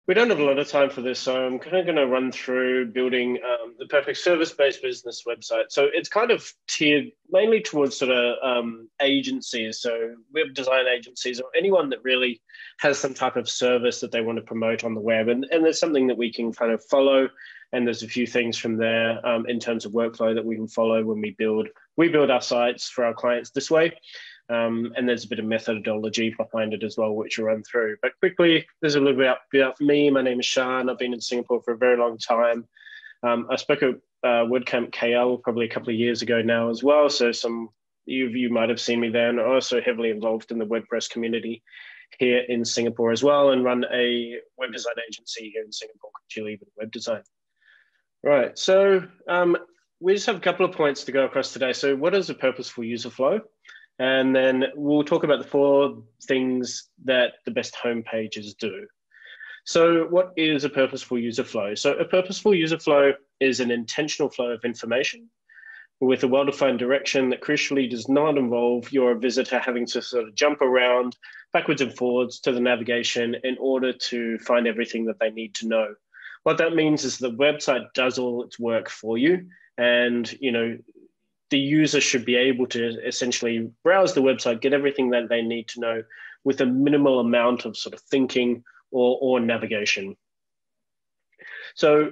We don't have a lot of time for this, so I'm kind of going to run through building the perfect service-based business website. So it's kind of tiered mainly towards sort of agencies, so web design agencies or anyone that really has some type of service that they want to promote on the web. And there's something that we can kind of follow, and there's a few things from there in terms of workflow that we can follow when we build our sites for our clients this way. And there's a bit of methodology behind it as well, which we'll run through. But quickly, there's a little bit about me. My name is Sean. I've been in Singapore for a very long time. I spoke at WordCamp KL probably a couple of years ago now as well. So some of you might have seen me there, and also heavily involved in the WordPress community here in Singapore as well, and run a web design agency here in Singapore called Chile Web Design. Right, so we just have a couple of points to go across today. So what is a purposeful user flow? And then we'll talk about the 4 things that the best homepages do. So what is a purposeful user flow? So a purposeful user flow is an intentional flow of information with a well-defined direction that crucially does not involve your visitor having to sort of jump around backwards and forwards to the navigation in order to find everything that they need to know. What that means is the website does all its work for you, and the user should be able to essentially browse the website, get everything that they need to know with a minimal amount of sort of thinking or navigation. So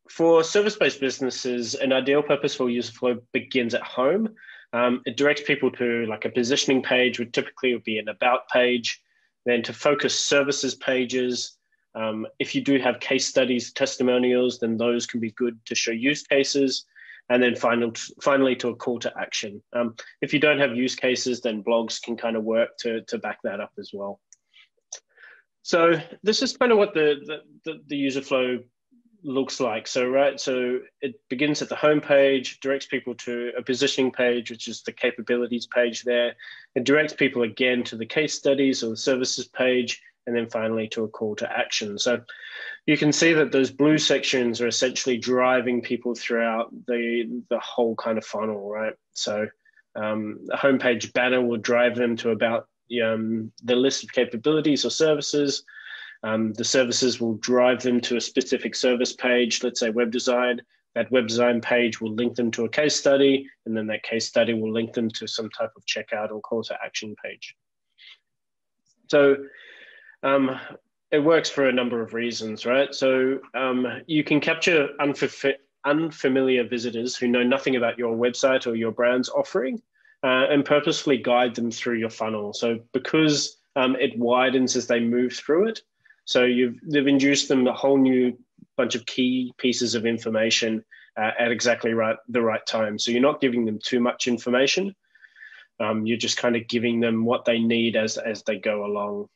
for service-based businesses, an ideal purposeful user flow begins at home. It directs people to like a positioning page, which typically would be an about page, then to focus services pages. If you do have case studies, testimonials, then those can be good to show use cases. And then finally to a call to action. If you don't have use cases, then blogs can kind of work to back that up as well. So this is kind of what the user flow looks like. So it begins at the home page, directs people to a positioning page, which is the capabilities page there. It directs people again to the case studies or the services page, and then finally to a call to action. So you can see that those blue sections are essentially driving people throughout the whole kind of funnel, right? So the homepage banner will drive them to about the list of capabilities or services. The services will drive them to a specific service page, let's say web design. That web design page will link them to a case study, and then that case study will link them to some type of checkout or call to action page. So it works for a number of reasons, right? So you can capture unfamiliar visitors who know nothing about your website or your brand's offering and purposefully guide them through your funnel. So because it widens as they move through it, so they've induced them a whole new bunch of key pieces of information at exactly the right time. So you're not giving them too much information. You're just kind of giving them what they need as they go along.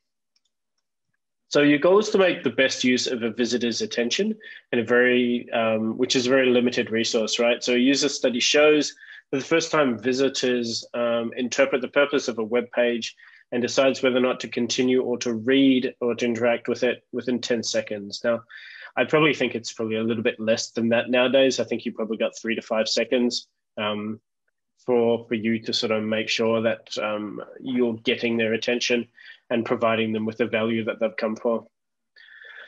So your goal is to make the best use of a visitor's attention in which is a very limited resource, right? So a user study shows that the first time visitors interpret the purpose of a web page and decides whether or not to continue or to read or to interact with it within 10 seconds. Now, I probably think it's probably a little bit less than that nowadays. I think you probably got 3 to 5 seconds for you to sort of make sure that you're getting their attention and providing them with the value that they've come for.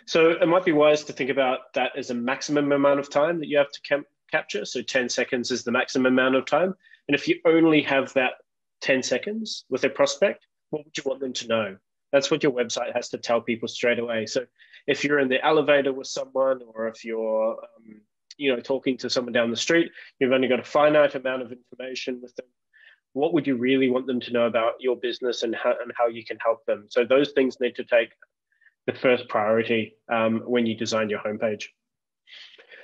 So it might be wise to think about that as a maximum amount of time that you have to capture. So 10 seconds is the maximum amount of time. And if you only have that 10 seconds with a prospect, what would you want them to know? That's what your website has to tell people straight away. So if you're in the elevator with someone, or if you're talking to someone down the street, you've only got a finite amount of information with them. What would you really want them to know about your business and how you can help them? So those things need to take the first priority when you design your homepage.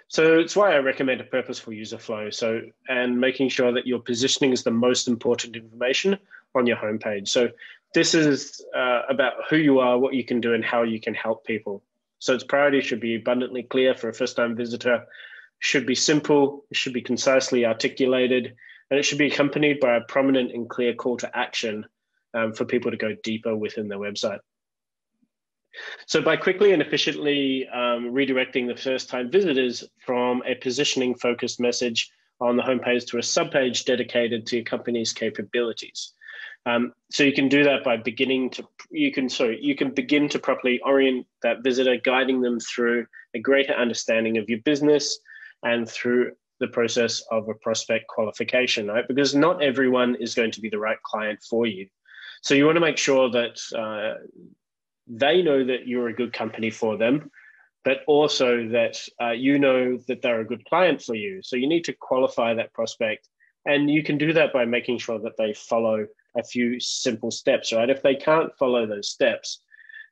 So it's why I recommend a purposeful user flow. And making sure that your positioning is the most important information on your homepage. So this is about who you are, what you can do, and how you can help people. So its priority should be abundantly clear for a first-time visitor, should be simple, it should be concisely articulated, and it should be accompanied by a prominent and clear call to action for people to go deeper within their website. So by quickly and efficiently redirecting the first-time visitors from a positioning-focused message on the homepage to a subpage dedicated to your company's capabilities. So you can do that by you can begin to properly orient that visitor, guiding them through a greater understanding of your business and through the process of a prospect qualification, right? Because not everyone is going to be the right client for you. So you want to make sure that they know that you're a good company for them, but also that you know that they're a good client for you. So you need to qualify that prospect. And you can do that by making sure that they follow a few simple steps, right? If they can't follow those steps,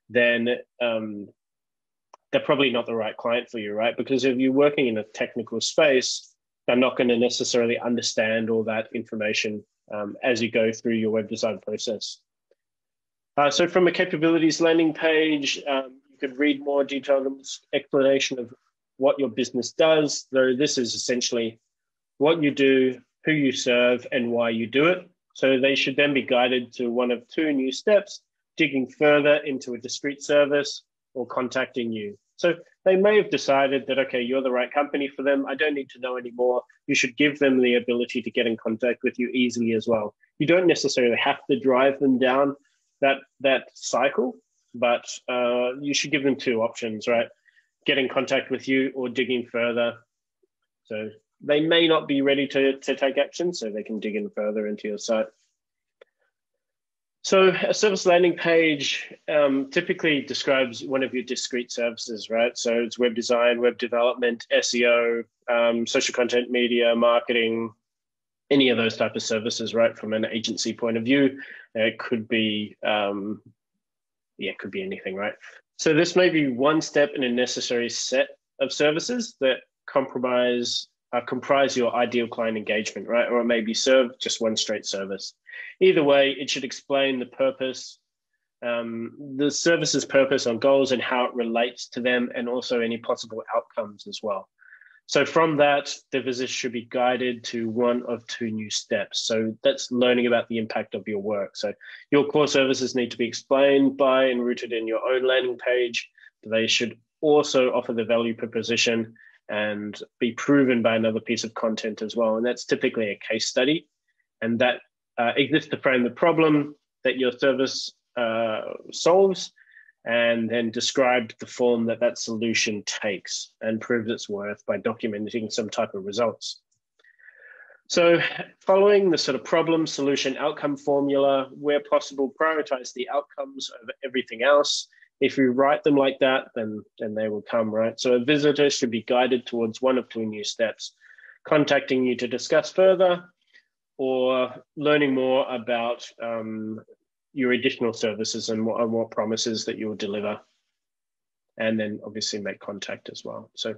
then they're probably not the right client for you, right? Because if you're working in a technical space, they're not going to necessarily understand all that information as you go through your web design process. So from a capabilities landing page, you could read more detailed explanation of what your business does, though this is essentially what you do, who you serve, and why you do it. So they should then be guided to one of two new steps: digging further into a discrete service or contacting you. So they may have decided that, okay, you're the right company for them. I don't need to know anymore. You should give them the ability to get in contact with you easily as well. You don't necessarily have to drive them down that cycle, but you should give them two options, right? Get in contact with you or digging further. So they may not be ready to take action, so they can dig in further into your site. So a service landing page typically describes one of your discrete services, right? So it's web design, web development, SEO, social content, media, marketing, any of those type of services, right? From an agency point of view, it could be, it could be anything, right? So this may be one step in a necessary set of services that comprise your ideal client engagement, right? Or it may be serve just one straight service. Either way, it should explain the purpose, the service's purpose on goals and how it relates to them, and also any possible outcomes as well. So from that, the visitor should be guided to one of two new steps. So that's learning about the impact of your work. So your core services need to be explained by and rooted in your own landing page. They should also offer the value proposition and be proven by another piece of content as well. And that's typically a case study. And that exists to frame the problem that your service solves, and then describe the form that that solution takes and proves its worth by documenting some type of results. So following the sort of problem, solution, outcome formula, where possible, prioritize the outcomes over everything else. If you write them like that, then they will come, right? So a visitor should be guided towards one of two new steps: contacting you to discuss further, or learning more about your additional services and what promises that you will deliver, and then obviously make contact as well. So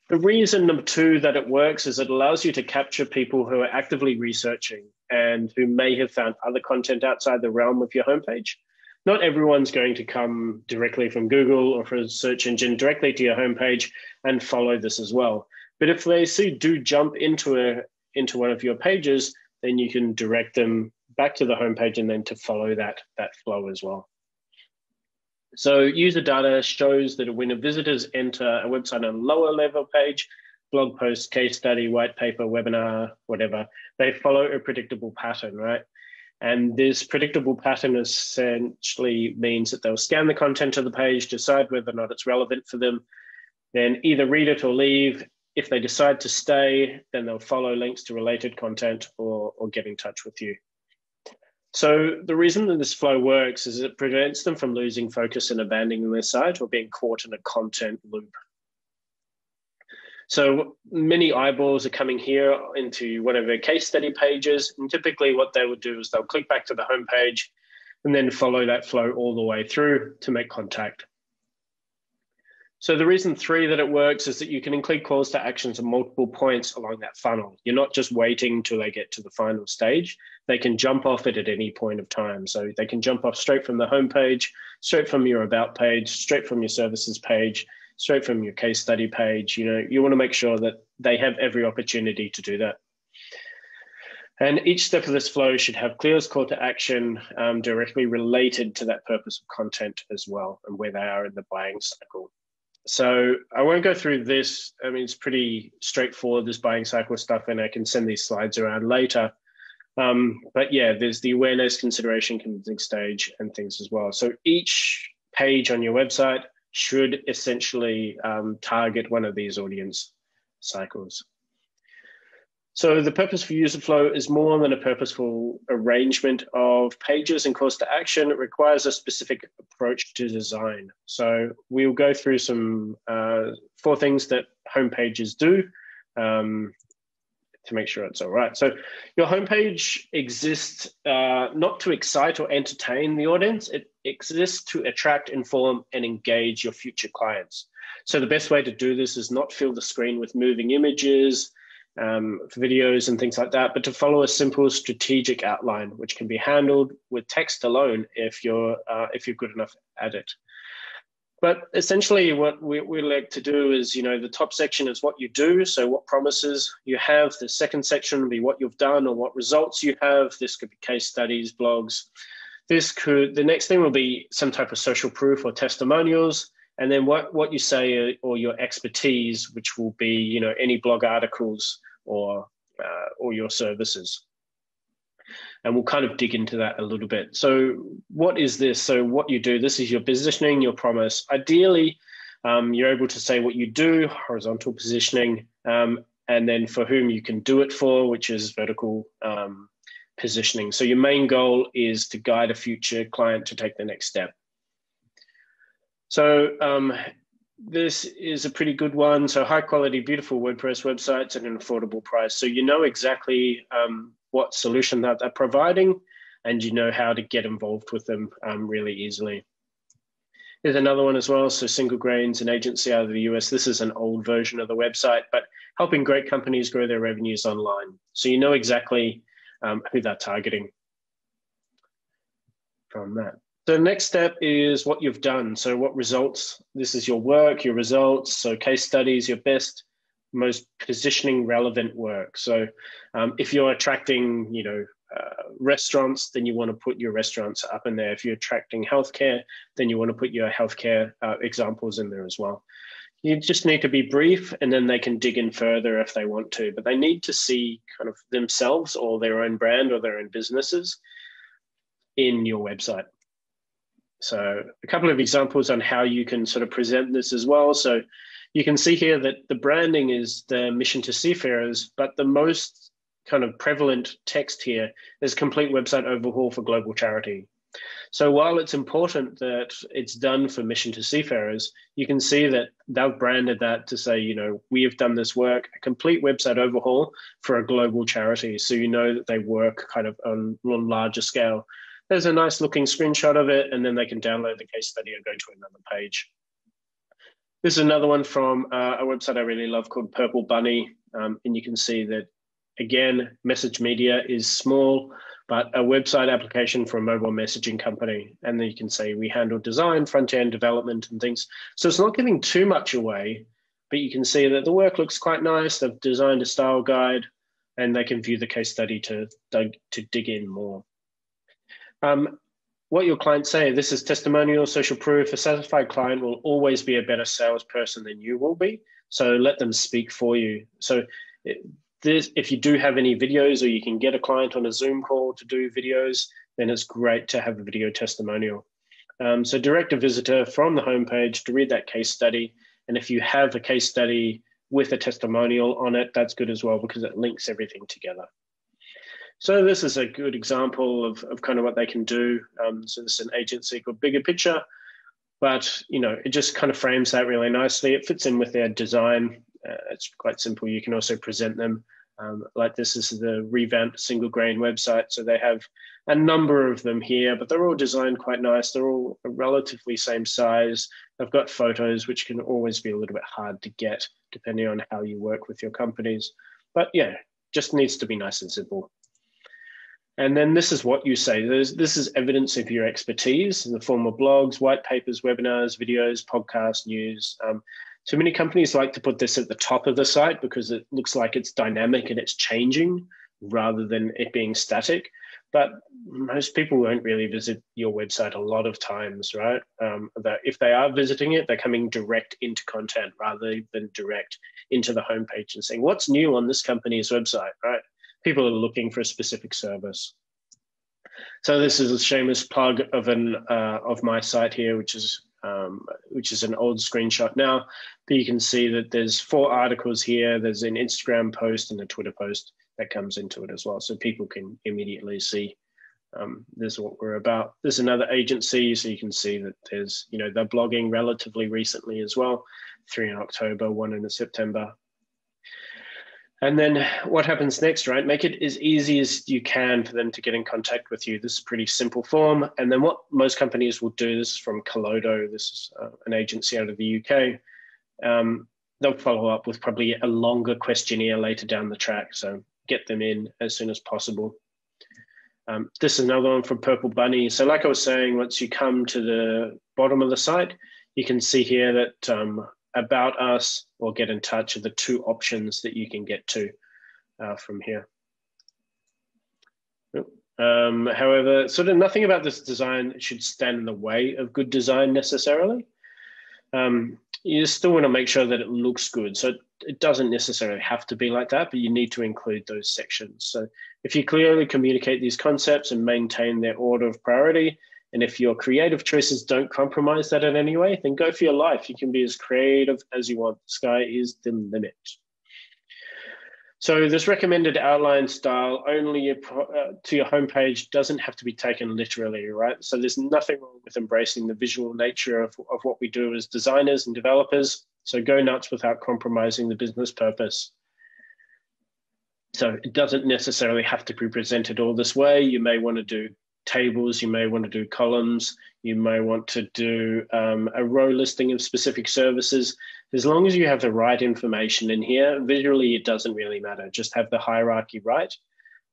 the reason, number two, that it works is it allows you to capture people who are actively researching and who may have found other content outside the realm of your homepage. Not everyone's going to come directly from Google or from a search engine directly to your homepage and follow this as well. But if they do jump into one of your pages, then you can direct them back to the homepage and then to follow that flow as well. So user data shows that when visitors enter a website on a lower level page, blog post, case study, white paper, webinar, whatever, they follow a predictable pattern, right? And this predictable pattern essentially means that they'll scan the content of the page, decide whether or not it's relevant for them, then either read it or leave. If they decide to stay, then they'll follow links to related content or get in touch with you. So the reason that this flow works is it prevents them from losing focus and abandoning their site or being caught in a content loop. So many eyeballs are coming here into one of their case study pages, and typically what they would do is they'll click back to the homepage and then follow that flow all the way through to make contact. So the reason three that it works is that you can include calls to actions at multiple points along that funnel. You're not just waiting till they get to the final stage. They can jump off it at any point of time. So they can jump off straight from the homepage, straight from your about page, straight from your services page, straight from your case study page. You want to make sure that they have every opportunity to do that. And each step of this flow should have clearest call to action directly related to that purpose of content as well, and where they are in the buying cycle. So I won't go through this. I mean, it's pretty straightforward, this buying cycle stuff, and I can send these slides around later. But yeah, there's the awareness, consideration, convincing stage, and things as well. So each page on your website should essentially target one of these audience cycles. So the purpose for user flow is more than a purposeful arrangement of pages and calls to action. It requires a specific approach to design. So we'll go through some 4 things that homepages do to make sure it's all right. So your homepage exists not to excite or entertain the audience. It exists to attract, inform, and engage your future clients. So the best way to do this is not fill the screen with moving images, videos and things like that, but to follow a simple strategic outline, which can be handled with text alone if you're good enough at it. But essentially what we like to do is, the top section is what you do. So what promises you have. The second section will be what you've done or what results you have. This could be case studies, blogs. The next thing will be some type of social proof or testimonials. And then what you say or your expertise, which will be, any blog articles or your services. And we'll kind of dig into that a little bit. So what is this? So what you do, this is your positioning, your promise. Ideally, you're able to say what you do, horizontal positioning, and then for whom you can do it for, which is vertical positioning. So your main goal is to guide a future client to take the next step. So this is a pretty good one. So high quality, beautiful WordPress websites at an affordable price. So you know exactly what solution that they're providing, and you know how to get involved with them really easily. There's another one as well. So Single Grain's an agency out of the US. This is an old version of the website, but helping great companies grow their revenues online. So you know exactly who they're targeting from that. The next step is what you've done. So what results, this is your work, your results. So case studies, your best, most positioning relevant work. So if you're attracting, restaurants, then you want to put your restaurants up in there. If you're attracting healthcare, then you want to put your healthcare examples in there as well. You just need to be brief, and then they can dig in further if they want to, but they need to see kind of themselves or their own brand or their own businesses in your website. So a couple of examples on how you can sort of present this as well. So you can see here that the branding is the mission to seafarers, but the most kind of prevalent text here is complete website overhaul for global charity. So while it's important that it's done for mission to seafarers, you can see that they've branded that to say, we have done this work, a complete website overhaul for a global charity. So you know that they work kind of on a larger scale. There's a nice looking screenshot of it, and then they can download the case study or go to another page. This is another one from a website I really love called Purple Bunny. And you can see that, again, message media is small, but a website application for a mobile messaging company. And then you can say we handle design, front-end development and things. So it's not giving too much away, but you can see that the work looks quite nice. They've designed a style guide, and they can view the case study to dig in more. What your clients say, this is testimonial, social proof. A satisfied client will always be a better salesperson than you will be. So let them speak for you. So if you do have any videos, or you can get a client on a Zoom call to do videos, then it's great to have a video testimonial. So direct a visitor from the homepage to read that case study. And if you have a case study with a testimonial on it, that's good as well, because it links everything together. So this is a good example of kind of what they can do. So this is an agency called Bigger Picture, but it just kind of frames that really nicely. It fits in with their design. It's quite simple. You can also present them like this. This is the revamped Single Grain website. So they have a number of them here, but they're all designed quite nice. They're all relatively same size. They've got photos, which can always be a little bit hard to get depending on how you work with your companies. But yeah, just needs to be nice and simple. And then this is what you say. This is evidence of your expertise in the form of blogs, white papers, webinars, videos, podcasts, news. So many companies like to put this at the top of the site because it looks like it's dynamic and it's changing rather than it being static. But most people won't really visit your website a lot of times, right? That if they are visiting it, they're coming direct into content rather than direct into the homepage and saying, what's new on this company's website, right? people are looking for a specific service. So this is a shameless plug of of my site here, which is an old screenshot now, but you can see that there's 4 articles here. There's an Instagram post and a Twitter post that comes into it as well, so people can immediately see this is what we're about. There's another agency, so you can see that there's, they're blogging relatively recently as well, 3 in October, 1 in September. And then what happens next, right? Make it as easy as you can for them to get in contact with you. This is a pretty simple form. And then what most companies will do, this is from Colodo, this is an agency out of the UK. They'll follow up with probably a longer questionnaire later down the track. So get them in as soon as possible. This is another one from Purple Bunny. So like I was saying, once you come to the bottom of the site, you can see here that about us or get in touch are the 2 options that you can get to from here. However, sort of nothing about this design should stand in the way of good design necessarily. You still want to make sure that it looks good. So it doesn't necessarily have to be like that, but you need to include those sections. So if you clearly communicate these concepts and maintain their order of priority, and if your creative choices don't compromise that in any way, then go for your life. You can be as creative as you want. The sky is the limit. So this recommended outline style only to your homepage doesn't have to be taken literally, right? So there's nothing wrong with embracing the visual nature of what we do as designers and developers. So go nuts without compromising the business purpose. So it doesn't necessarily have to be presented all this way. You may want to do tables, you may want to do columns, you may want to do a row listing of specific services. As long as you have the right information in here, visually it doesn't really matter. Just have the hierarchy right,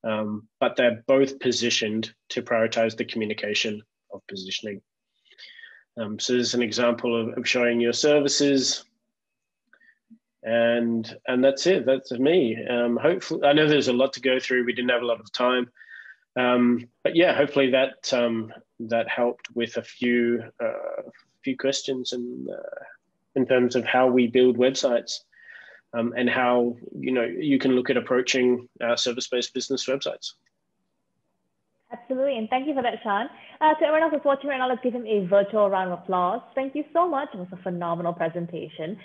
but they're both positioned to prioritize the communication of positioning. So there's an example of showing your services, and that's it. That's me. Hopefully, I know there's a lot to go through. We didn't have a lot of time. But yeah, hopefully that helped with a few questions in terms of how we build websites and how you can look at approaching service-based business websites. Absolutely, and thank you for that, Sean. To everyone else who's watching right now, let's give him a virtual round of applause. Thank you so much. It was a phenomenal presentation.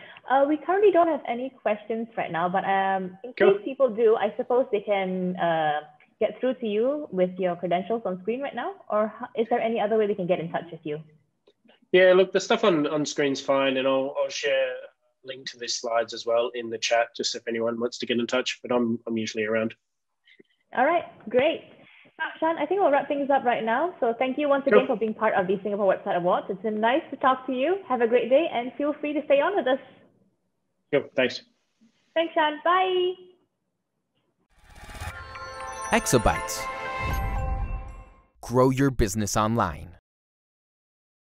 We currently don't have any questions right now, but in case people do, I suppose they can get through to you with your credentials on screen right now, or is there any other way they can get in touch with you? Yeah, look, the stuff on screen's fine, and I'll share a link to these slides as well in the chat, just if anyone wants to get in touch, but I'm usually around. All right, great. Sean, I think we'll wrap things up right now. So thank you once again for being part of the Singapore Website Awards. It's been nice to talk to you. Have a great day and feel free to stay on with us. Thanks. Thanks, Sean. Bye. Exabytes. Grow your business online.